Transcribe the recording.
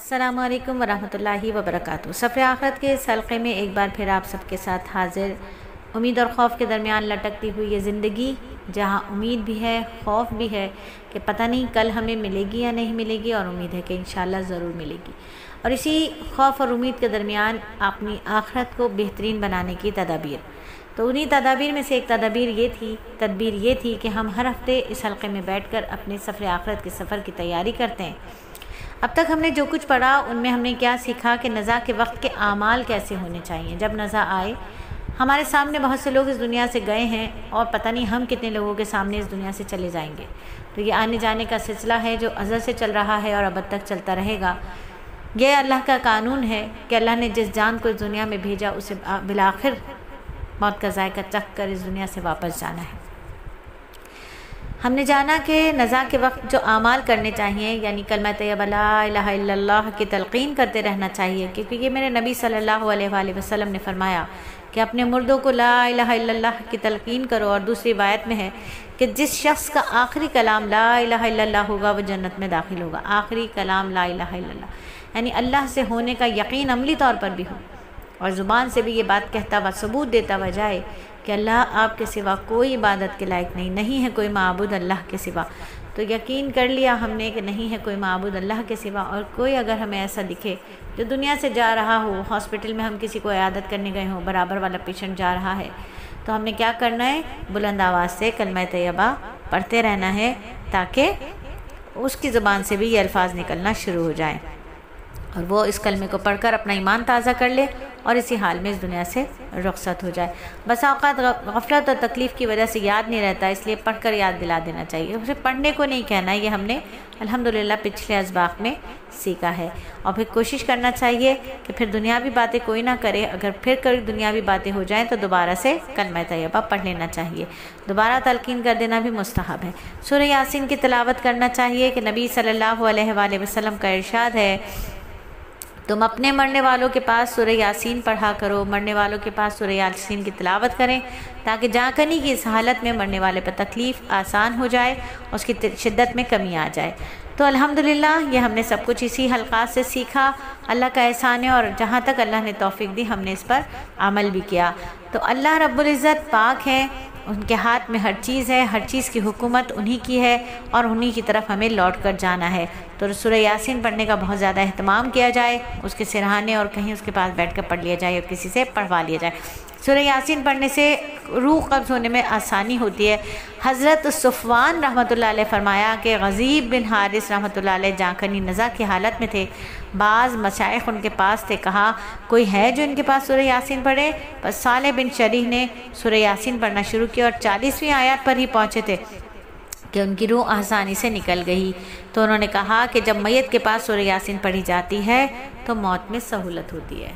السلام علیکم ورحمۃ اللہ وبرکاتہ۔ سفر آخرت کے اس حلقے میں ایک بار پھر آپ سب کے ساتھ حاضر، امید اور خوف کے درمیان لٹکتی ہوئی یہ زندگی، جہاں امید بھی ہے، خوف بھی ہے کہ پتہ نہیں کل ہمیں ملے گی یا نہیں ملے گی، اور امید ہے کہ انشاءاللہ ضرور ملے گی۔ اور اسی خوف اور امید کے درمیان اپنی آخرت کو بہترین بنانے کی تدابیر۔ تو انہی تدابیر میں سے ایک تدبیر یہ تھی کہ ہم ہر ہفتے اس حلقے میں بیٹھ کر اپنے سفر آخرت کے سفر کی تیاری کرتے ہیں۔ اب تک ہم نے جو کچھ پڑھا ان میں ہم نے کیا سیکھا کہ نزا کے وقت کے اعمال کیسے ہونے چاہیے۔ جب نزا آئے، ہمارے سامنے بہت سے لوگ اس دنیا سے گئے ہیں اور پتہ نہیں ہم کتنے لوگوں کے سامنے اس دنیا سے چلے جائیں گے۔ تو یہ آنے جانے کا سلسلہ ہے جو ازل سے چل رہا ہے اور ابد تک چلتا رہے گا۔ یہ اللہ کا قانون ہے کہ اللہ نے جس جان کو اس دنیا میں بھیجا اسے بالآخر موت کا ذائقہ چکھ کر اس دنیا سے واپس جانا ہے۔ ہم نے جانا کہ نزا کے وقت جو اعمال کرنے چاہیے، یعنی کلمہ طیبہ لا الہ الا اللہ کی تلقین کرتے رہنا چاہیے، کیونکہ یہ میرے نبی صلی اللہ علیہ وآلہ وسلم نے فرمایا کہ اپنے مردوں کو لا الہ الا اللہ کی تلقین کرو۔ اور دوسری روایت میں ہے کہ جس شخص کا آخری کلام لا الہ الا اللہ ہوگا وہ جنت میں داخل ہوگا۔ آخری کلام لا الہ الا اللہ، یعنی اللہ سے ہونے کا یقین عملی طور پر بھی ہو، اور زبان سے بھی یہ بات کہتا ہوا ثبوت دیتا ہوا جائے کہ اللہ آپ کے سوا کوئی عبادت کے لائق نہیں ہے کوئی معبود اللہ کے سوا۔ تو یقین کر لیا ہم نے کہ نہیں ہے کوئی معبود اللہ کے سوا، اور کوئی اگر ہمیں ایسا دکھے جو دنیا سے جا رہا ہو، ہاسپٹل میں ہم کسی کو عیادت کرنے گئے ہوں، برابر والا پیشنٹ جا رہا ہے، تو ہم نے کیا کرنا ہے؟ بلند آواز سے کلمہ طیبہ پڑھتے رہنا ہے تاکہ اس کی زبان سے بھی یہ الفاظ نکلنا شروع ہو جائیں، اور وہ اس کلمے کو پڑھ کر اپنا ایمان تازہ کر لے اور اسی حال میں اس دنیا سے رخصت ہو جائے۔ بس اوقات غفلت اور تکلیف کی وجہ سے یاد نہیں رہتا، اس لیے پڑھ کر یاد دلا دینا چاہیے۔ اسے پڑھنے کو نہیں کہنا، یہ ہم نے الحمدللہ پچھلے اسباق میں سیکھا ہے۔ اور پھر کوشش کرنا چاہیے کہ پھر دنیاوی باتیں کوئی نہ کرے، اگر پھر کوئی دنیاوی باتیں ہو جائیں تو دوبارہ سے کلمہ طیبہ پڑھ لینا چاہیے۔ دوبارہ تلقین کر دینا بھی مستحب ہے۔ سورہ یاسین کی تلاوت کرنا چاہیے کہ نبی صلی اللہ علیہ وآلہ وسلم کا ارشاد ہے، تم اپنے مرنے والوں کے پاس سورہ یاسین پڑھا کرو، مرنے والوں کے پاس سورہ یاسین کی تلاوت کریں تاکہ جاں کنی کی اس حالت میں مرنے والے پر تکلیف آسان ہو جائے، اس کی شدت میں کمی آ جائے۔ تو الحمدللہ یہ ہم نے سب کچھ اسی حلقات سے سیکھا، اللہ کا احسان ہے، اور جہاں تک اللہ نے توفیق دی ہم نے اس پر عمل بھی کیا۔ تو اللہ رب العزت پاک ہے، ان کے ہاتھ میں ہر چیز ہے، ہر چیز کی حکومت انہی کی ہے، اور انہی کی طرف ہمیں لوٹ کر جانا ہے۔ تو سورہ یاسین پڑھنے کا بہت زیادہ اہتمام کیا جائے، اس کے سرہانے اور کہیں اس کے پاس بیٹھ کر پڑھ لیا جائے اور کسی سے پڑھوا لیا جائے۔ سورہ یاسین پڑھنے سے روح قبض ہونے میں آسانی ہوتی ہے۔ حضرت صفوان رحمۃ اللہ علیہ فرمایا کہ غزیب بن حارث رحمۃ اللہ علیہ جانکنی نزا کی حالت میں تھے، بعض مشائخ ان کے پاس تھے، کہا کوئی ہے جو ان کے پاس سورہ یاسین پڑھے؟ پس صالح بن شریح نے سورہ یاسین پڑھنا شروع کیا، اور 40ویں آیات پر ہی پہنچے تھے کہ ان کی روح آسانی سے نکل گئی۔ تو انہوں نے کہا کہ جب میت کے پاس سورہ یاسین پڑھی جاتی ہے تو موت میں سہولت ہوتی ہے۔